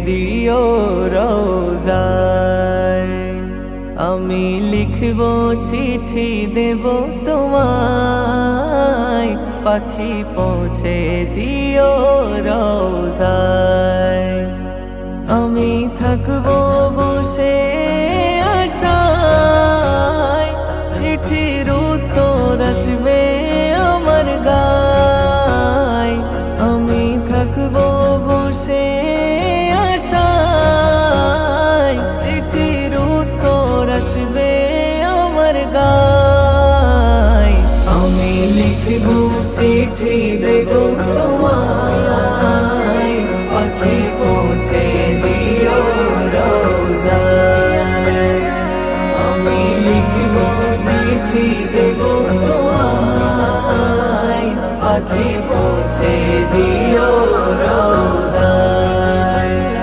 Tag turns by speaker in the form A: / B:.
A: দিও রওজায়। আমি লিখব চিঠি দেব তোমায়, পাখি পৌঁছে দিও রওজায়। আমি থাকবো বসে আশায়, চিঠির উত্তর আসবে আমার গায়। আমি থাকবো বসে আশায়, চিঠির উত্তর আসবে আমার গায়। আমি লিখব চিঠি দেব তোমায়, পাখি পৌঁছে দিও রওজায়। আমি লিখব চিঠি দেব তোমায়, পাখি পৌঁছে দিও